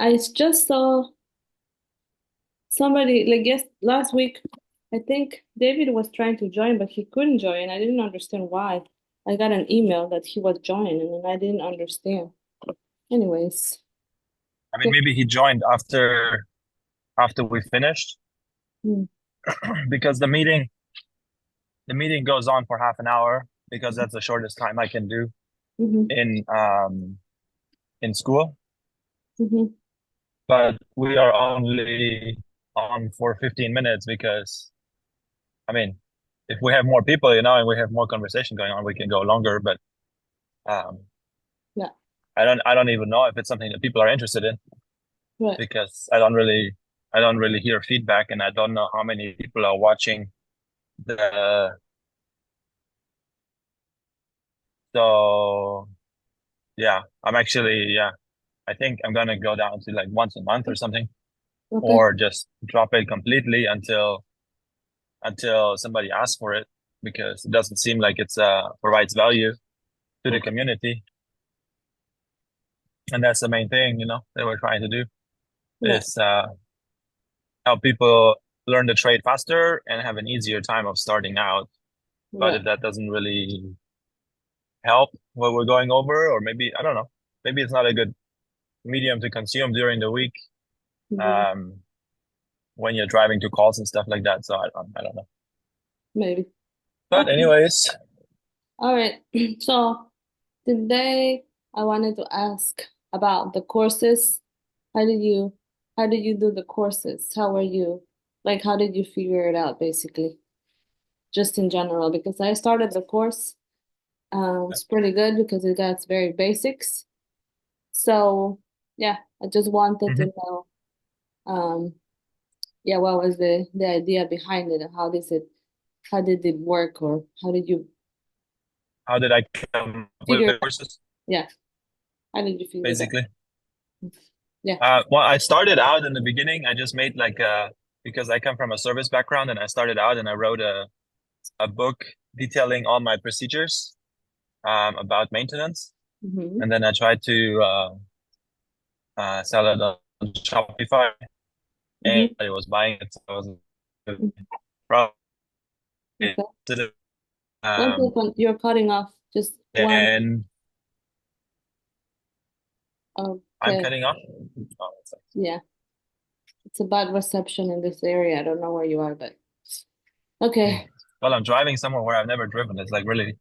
I just saw somebody like last week. I think David was trying to join, but he couldn't join. I didn't understand why. I got an email that he was joining, and I didn't understand. Anyways, I mean, okay. maybe he joined after we finished Mm, because the meeting goes on for half an hour because that's the shortest time I can do mm-hmm, in um in school. mm-hmm. But we are only on for 15 minutes because I mean, if we have more people, and we have more conversation going on, we can go longer. But um, Yeah, I don't even know if it's something that people are interested in right. because I don't really hear feedback, and I don't know how many people are watching the. So yeah, I think I'm gonna go down to like once a month or something, Okay. or just drop it completely until somebody asks for it because it doesn't seem like it's provides value to the Okay. community, and that's the main thing, that we're trying to do Right. is help people learn the trade faster and have an easier time of starting out. But Right. if that doesn't really help what we're going over, or maybe I don't know, maybe it's not a good medium to consume during the week. Mm-hmm. Um, when you're driving to calls and stuff like that. So I don't know. Maybe. But Okay. anyways, All right. So today I wanted to ask about the courses. How did you how did you do the courses? How were you like how did you figure it out basically? Just in general, because I started the course. It's pretty good because it got very basics. So yeah, I just wanted to mhm. know yeah, what was the idea behind it? How did it work or how did you How did I come up with figure it the out? courses? Yeah, how did you figure that? Basically, Yeah. well, I started out in the beginning. I just made like because I come from a service background, and I started out and I wrote a book detailing all my procedures about maintenance, Mm-hmm. and then I tried to sell it on Shopify, and Mm-hmm. I was buying it. So I was probably Okay. One um, second, you're cutting off. Just one. and I'm Okay. cutting off. Oh, Yeah. It's a bad reception in this area. I don't know where you are, but okay. well, I'm driving somewhere where I've never driven. It's like really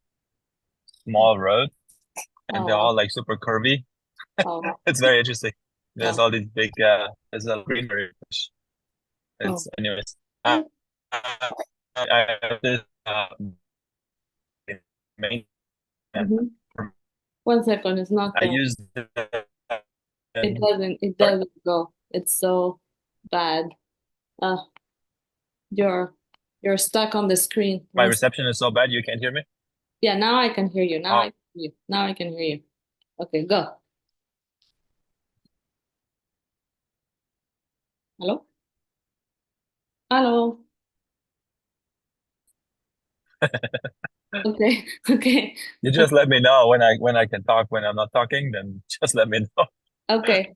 small road, and they're Oh, all like super curvy. oh, It's very interesting. There's oh, all these big, there's a greenery. oh. It's anyways. Uh, I have this main. Mm-hmm. One second, it's not I there. use It sorry, doesn't go. It's so bad. Uh, you're you're stuck on the screen. my Once, reception is so bad you can't hear me. yeah, now I can hear you. Now I Oh, can hear you. Now I can hear you. Okay, go. Hello? Hello. Okay, okay, you just let me know when I can talk. When I'm not talking, then just let me know. okay.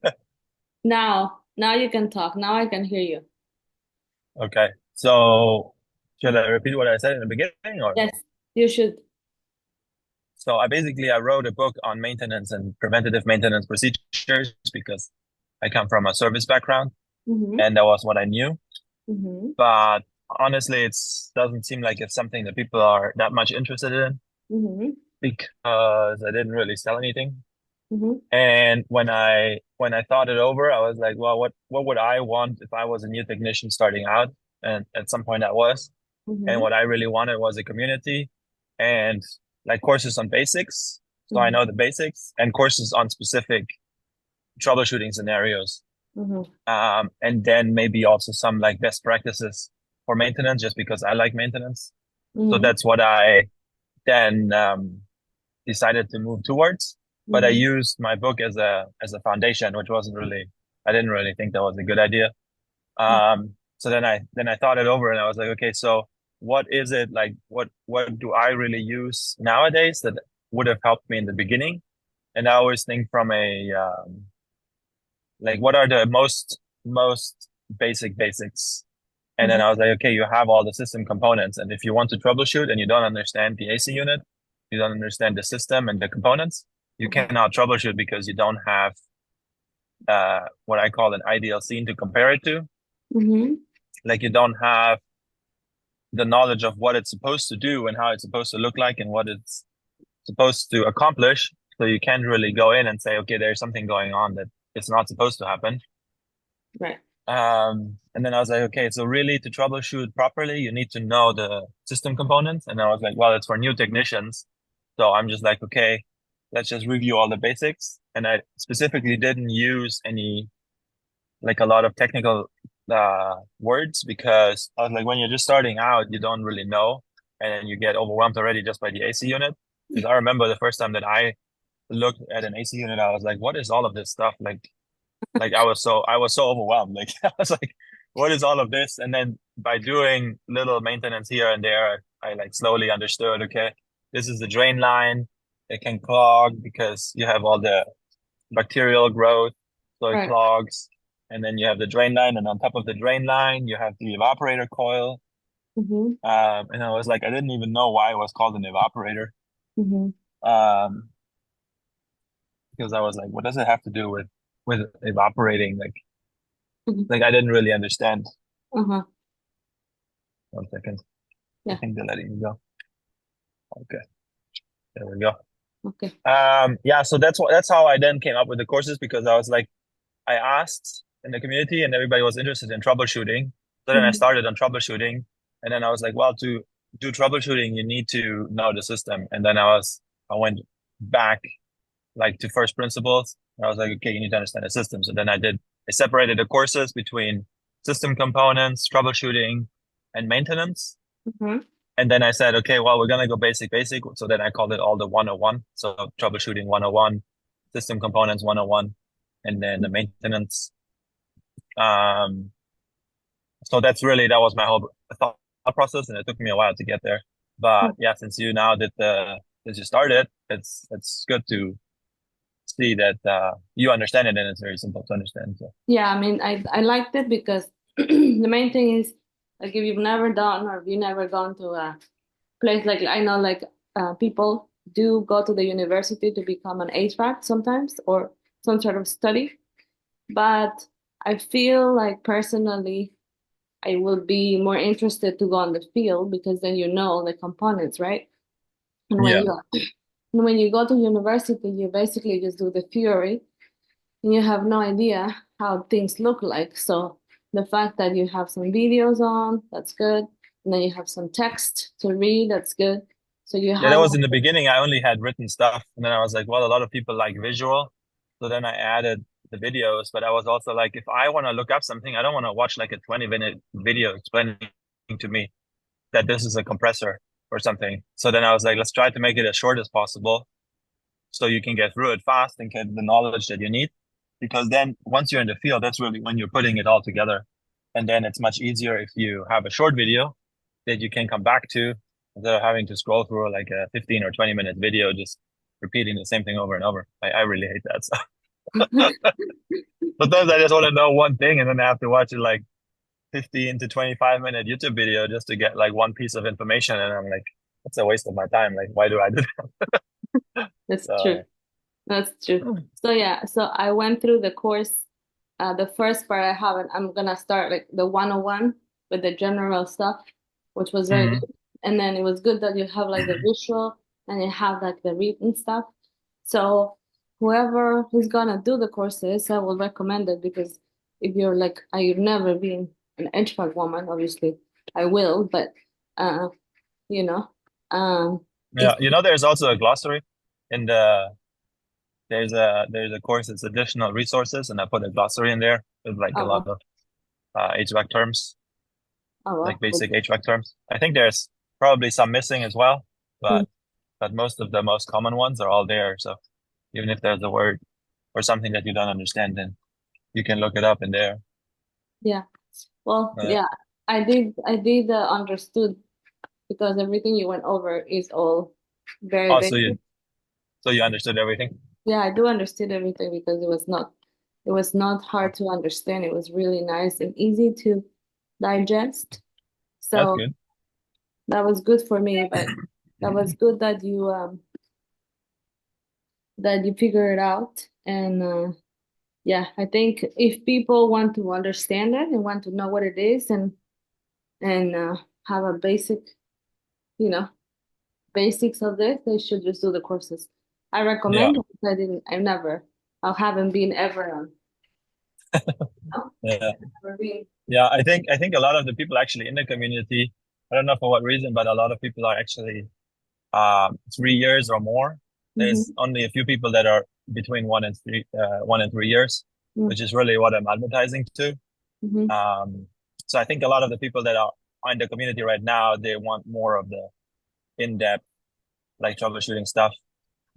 Now you can talk. Now I can hear you. Okay. So should I repeat what I said in the beginning, or? Yes, you should. So I wrote a book on maintenance and preventative maintenance procedures because I come from a service background Mm-hmm. and that was what I knew. Mm-hmm. But honestly, it doesn't seem like it's something that people are that much interested in Mm-hmm. because I didn't really sell anything. Mm-hmm. And when I thought it over, I was like, well, what would I want if I was a new technician starting out? And at some point I was. And Mm-hmm. what I really wanted was a community and like courses on basics. So I Mm-hmm. know the basics and courses on specific troubleshooting scenarios. Mm-hmm. And then maybe also some like best practices for maintenance, just because I like maintenance. So Mm-hmm. that's what I then decided to move towards. But I Mm-hmm. used my book as a foundation, which wasn't really, I didn't really think that was a good idea. So then I thought it over and I was like, okay, so what is it like? What do I really use nowadays that would have helped me in the beginning? And I always think from a like what are the most basic basics? And then Mhm. I was like, okay, you have all the system components, and if you want to troubleshoot and you don't understand the AC unit, you don't understand the system and the components, you Mhm. cannot troubleshoot because you don't have what I call an ideal scene to compare it to. Mhm. Like you don't have the knowledge of what it's supposed to do and how it's supposed to look like and what it's supposed to accomplish. So you can't really go in and say, okay, there's something going on that it's not supposed to happen. Right. And then I was like, okay, so really to troubleshoot properly, you need to know the system components. And I was like, well, it's for new technicians. So I'm just like, okay, let's just review all the basics. And I specifically didn't use any, like a lot of technical words because I was like, when you're just starting out, you don't really know. And then you get overwhelmed already just by the AC unit. Because I remember the first time that I looked at an AC unit, I was like, what is all of this stuff? Like I was so overwhelmed. Like I was like, what is all of this? And then by doing little maintenance here and there, I like slowly understood, okay, this is the drain line. It can clog because you have all the bacterial growth, so it Right. clogs. And then you have the drain line, and on top of the drain line, you have the evaporator coil. Mhm. And I was like, I didn't even know why it was called an evaporator. Mhm. Um, because I was like, what does it have to do with evaporating? Mhm. Like I didn't really understand. Uh-huh. 1 second. I Yeah. think they're letting me go. Okay, there we go. Okay. Yeah, so that's how I then came up with the courses because I was like, I asked in the community and everybody was interested in troubleshooting. So then I Mhm. started on troubleshooting, and then I was like, well, to do troubleshooting, you need to know the system. And then I went back like to first principles. I was like, okay, you need to understand the system. So then I separated the courses between system components, troubleshooting, and maintenance. Mhm. And then I said, okay, well, we're gonna go basic, basic. So then I called it all the 101. So troubleshooting 101, system components 101, and then the maintenance. Um, so that was my whole thought process, and it took me a while to get there. But Mhm. yeah, since you started, it's good to see that you understand it and it's very simple to understand. So Yeah, I mean, I liked it because the main thing is like if you've never done or if you've never gone to a place like I know like people do go to the university to become an HVAC sometimes or some sort of study, but I feel like personally I will be more interested to go on the field because then you know the components, right? And yeah, when you go to university, you basically just do the theory and you have no idea how things look like. So the fact that you have some videos on, that's good. And then you have some text to read, that's good. So you yeah. That have was in the beginning. I only had written stuff, and then I was like, well, a lot of people like visual, so then I added the videos. But I was also like, if I want to look up something, I don't want to watch like a 20-minute video explaining to me that this is a compressor or something. So then I was like, let's try to make it as short as possible so you can get through it fast and get the knowledge that you need. Because then once you're in the field, that's really when you're putting it all together. And then it's much easier if you have a short video that you can come back to instead of having to scroll through like a 15 or 20-minute video, just repeating the same thing over and over. I really hate that. So sometimes I just want to know one thing and then I have to watch it like 15 to 25-minute YouTube video just to get like one piece of information. And I'm like, it's a waste of my time. Like, why do I do that? That's true. So, That's true. So yeah, so I went through the course. The first part I haven't. I'm gonna start like the 101 with the general stuff, which was very mhm. good. And then it was good that you have like the visual and you have like the written stuff. So whoever is gonna do the courses, I will recommend it because if you're like I've never been an HVAC woman, obviously I will, but uh, you know, Yeah, if there's also a glossary in the there's a course. It's additional resources, and I put a glossary in there with like a lot oh, of HVAC terms, oh like well, basic HVAC terms. I think there's probably some missing as well, cool. but most of the most common ones are all there. So even if there's a word or something that you don't understand, then you can look it up in there. Yeah. Well, Uh, yeah, I did understood because everything you went over is all very also, basic. so you understood everything. Yeah, I do understood everything because it was not. It was not hard to understand. It was really nice and easy to digest. That's So good. that was good for me, but that was good that you figured it out. And yeah, I think if people want to understand it and want to know what it is and have a basic, you know, basics of this, they should just do the courses. I Yeah, recommend. I haven't been ever on. No, yeah, never been. yeah. I think a lot of the people actually in the community, I don't know for what reason, but a lot of people are actually 3 years or more. There's Mm-hmm. only a few people that are between 1 and 3 years, which is really what I'm advertising to. Mm-hmm. Um, so I think a lot of the people that are in the community right now, they want more of the in-depth, like troubleshooting stuff.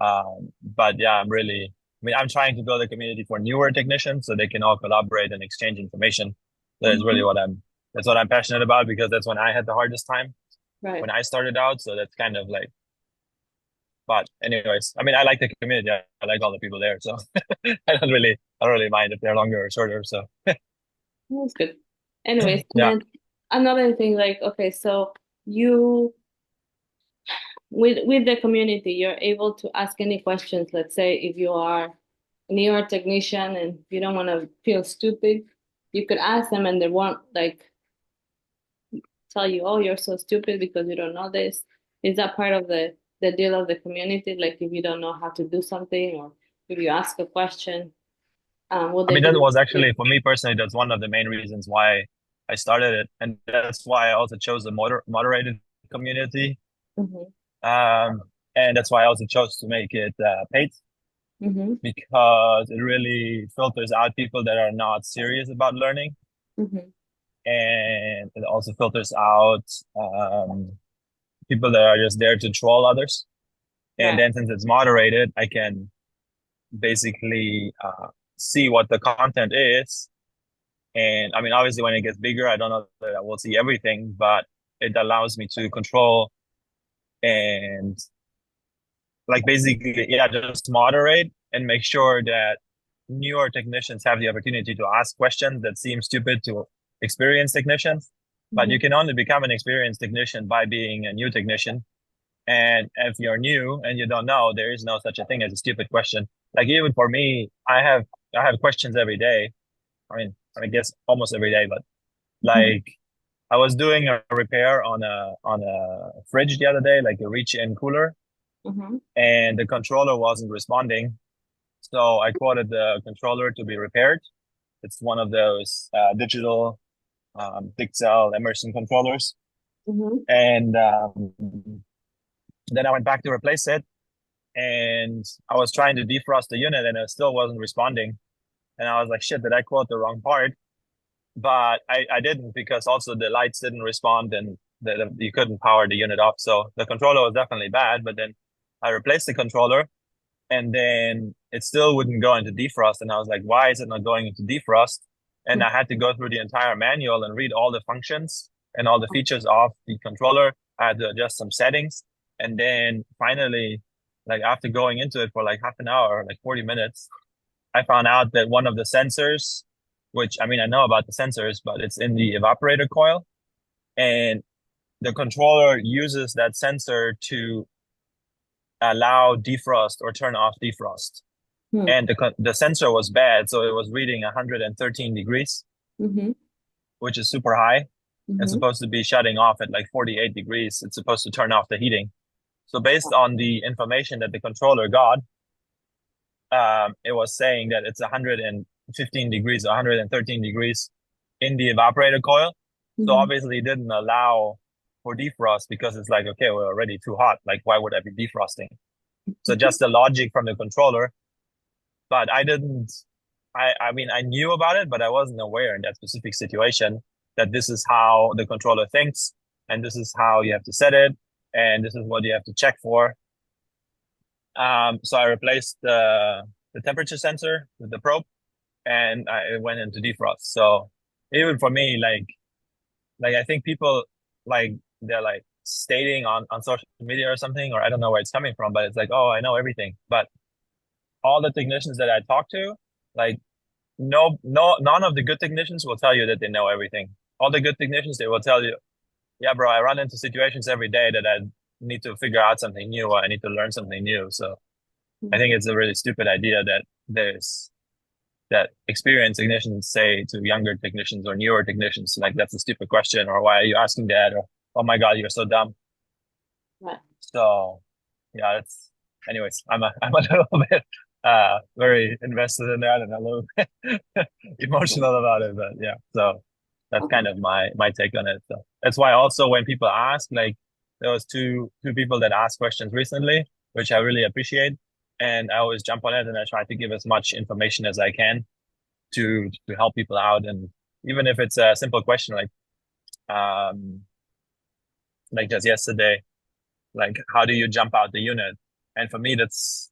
But yeah, I'm trying to build a community for newer technicians so they can all collaborate and exchange information. That is really Mm-hmm. that's what I'm passionate about because that's when I had the hardest time Right. when I started out. So that's kind of like, but anyways, I mean, I like the community. I like all the people there. So I don't really mind if they're longer or shorter. So That's good. Anyways, and yeah. then another thing, like, okay, so you with the community, you're able to ask any questions. Let's say if you are an ER technician and you don't want to feel stupid, you could ask them and they won't like tell you, oh, you're so stupid because you don't know this. Is that part of the deal of the community? Like if you don't know how to do something or if you ask a question, will I they mean, that be was actually for me personally, that's one of the main reasons why I started it. And that's why I also chose the moderated community. mm-hmm, Um, and that's why I also chose to make it paid mm-hmm, because it really filters out people that are not serious about learning. mm-hmm. And it also filters out um, people that are just there to troll others. And Right. then since it's moderated, I can basically see what the content is. And I mean, obviously, when it gets bigger, I don't know that I will see everything, but it allows me to control and like basically, yeah, just moderate and make sure that newer technicians have the opportunity to ask questions that seem stupid to experienced technicians. But Mm-hmm, you can only become an experienced technician by being a new technician. And if you're new and you don't know, there is no such a thing as a stupid question. Like even for me, I have questions every day. I guess almost every day, but mm-hmm, like I was doing a repair on a fridge the other day, like a reach-in cooler, mm-hmm. and the controller wasn't responding. So I quoted the controller to be repaired. It's one of those digital big cell Emerson controllers. Mm-hmm. And then I went back to replace it, and I was trying to defrost the unit, and it still wasn't responding. And I was like, shit, did I quote the wrong part? But I didn't because also the lights didn't respond and you couldn't power the unit off. So the controller was definitely bad. But then I replaced the controller and then it still wouldn't go into defrost. And I was like, why is it not going into defrost? And I had to go through the entire manual and read all the functions and all the features of the controller. I had to adjust some settings. And then finally, like after going into it for like half an hour, like 40 minutes, I found out that one of the sensors, which I mean, I know about the sensors, but it's in the evaporator coil. And the controller uses that sensor to allow defrost or turn off defrost. And the sensor was bad, so it was reading 113 degrees, Mm-hmm. which is super high. It's Mm-hmm. supposed to be shutting off at like 48 degrees. It's supposed to turn off the heating. So based on the information that the controller got, it was saying that it's 115 degrees, 113 degrees in the evaporator coil. So Mm-hmm. obviously it didn't allow for defrost because it's like, okay, we're already too hot. Like, why would I be defrosting? So just the logic from the controller, but I didn't, I mean, I knew about it, but I wasn't aware in that specific situation that this is how the controller thinks and this is how you have to set it and this is what you have to check for. So I replaced the temperature sensor with the probe and it went into defrost. So even for me, like I think people like they're like stating on social media or something, or I don't know where it's coming from, but it's like, oh, I know everything. But all the technicians that I talk to, like none of the good technicians will tell you that they know everything. All the good technicians, they will tell you, yeah, bro, I run into situations every day that I need to figure out something new or I need to learn something new. So I think it's a really stupid idea that there's that experienced technicians say to younger technicians or newer technicians, like, that's a stupid question, or why are you asking that? Or, oh my God, you're so dumb. Right. So yeah, it's anyways, I'm a little bit very invested in that and a little bit emotional about it. But yeah, so that's Okay. kind of my take on it. So that's why also when people ask, like there was two people that asked questions recently, which I really appreciate. And I always jump on it and I try to give as much information as I can to help people out. And even if it's a simple question um like just yesterday, like how do you jump out the unit? And for me that's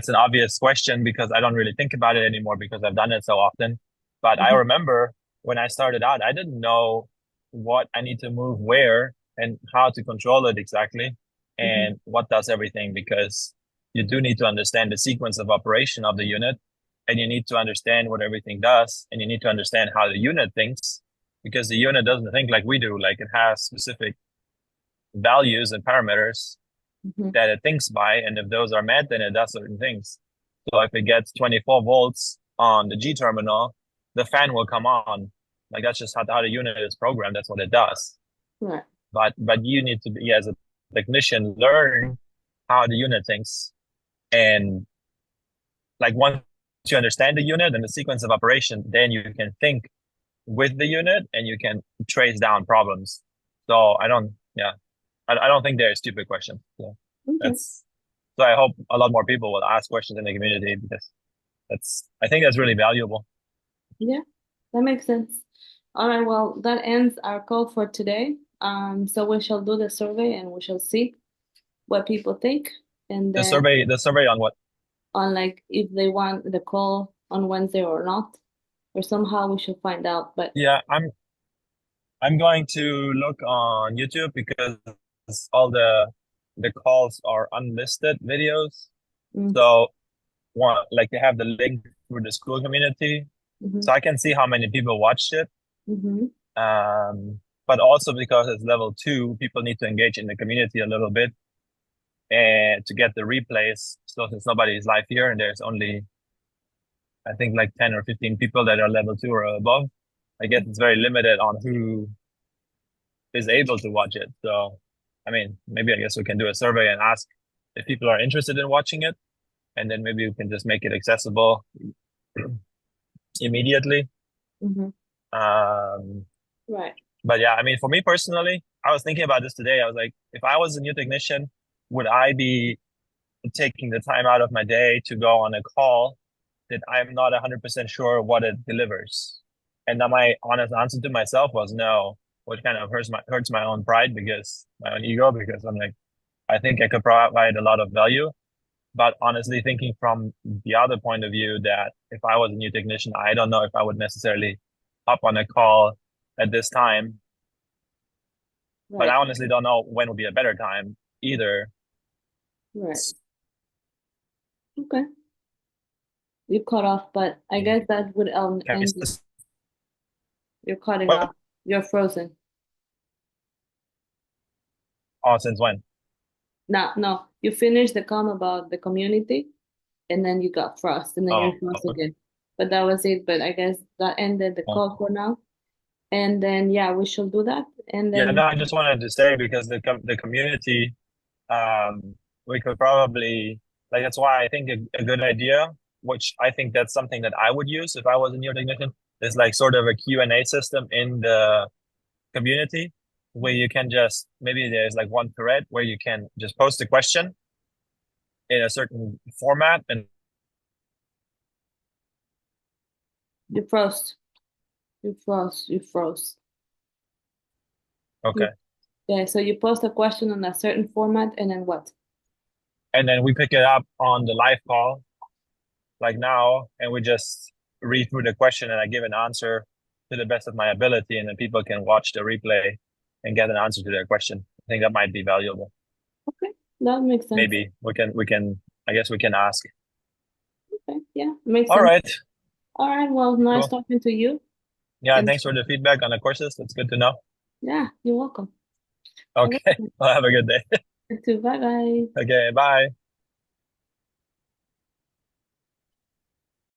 an obvious question because I don't really think about it anymore because I've done it so often. But I Mhm. remember when I started out, I didn't know what I need to move where and how to control it exactly Mhm. and what does everything because you do need to understand the sequence of operation of the unit and you need to understand what everything does and you need to understand how the unit thinks because the unit doesn't think like we do. Like it has specific values and parameters Mhm. that it thinks by, and if those are met, then it does certain things. So if it gets 24 volts on the G terminal, the fan will come on. Like that's just how the unit is programmed. That's what it does. Right. But you need to be as a technician learn how the unit thinks, and like once you understand the unit and the sequence of operation, then you can think with the unit and you can trace down problems. So I don't think they're stupid questions. So Okay. that's so I hope a lot more people will ask questions in the community because I think that's really valuable. Yeah, that makes sense. All right, well, that ends our call for today. So we shall do the survey and we shall see what people think. And then The survey on what? on like if they want the call on Wednesday or not, or somehow we should find out. But Yeah, I'm going to look on YouTube because all the calls are unlisted videos. mm, So one like they have the link through the school community, mm-hmm, so I can see how many people watched it. mm-hmm, But also because it's level two, people need to engage in the community a little bit and to get the replays. So since nobody is live here and there's only I think like 10 or 15 people that are level two or above, I guess it's very limited on who is able to watch it. So I mean, maybe I guess we can do a survey and ask if people are interested in watching it, and then maybe we can just make it accessible immediately. mm-hmm. Um, Right. but yeah, I mean, for me personally, I was thinking about this today. I was like, if I was a new technician, would I be taking the time out of my day to go on a call that I'm not 100% sure what it delivers? And then my honest answer to myself was no, which kind of hurts my own pride because my own ego, because I'm like, I think I could provide a lot of value. But honestly, thinking from the other point of view, that if I was a new technician, I don't know if I would necessarily hop on a call at this time. But I Right. honestly don't know when would be a better time either. Right. Okay. You cut off, but I guess that would end you. You're cutting What? off. You're frozen. Oh, since when? No, no. You finished the com about the community and then you got frost and then you're Oh, frost okay. again. But that was it. But I guess that ended the call for now. And then yeah, we shall do that. And Yeah, no, then I just wanted to say because the community, we could probably like that's why I think a good idea, which I think that's something that I would use if I was a new technician, is like sort of a Q&A system in the community where you can just maybe there's like one thread where you can just post a question in a certain format and you froze. You froze. You froze. okay, You, yeah, so you post a question on a certain format and then what? and then we pick it up on the live call like now, and we just read through the question and I give an answer to the best of my ability, and then people can watch the replay and get an answer to their question. I think that might be valuable. Okay, that makes sense. Maybe I guess we can ask. Okay, yeah, makes All sense. right. All right. Well, nice Cool. talking to you. Yeah, And thanks for the feedback on the courses. That's good to know. yeah, you're welcome. Okay. Okay. Well, have a good day. You too. Bye bye. Okay, bye.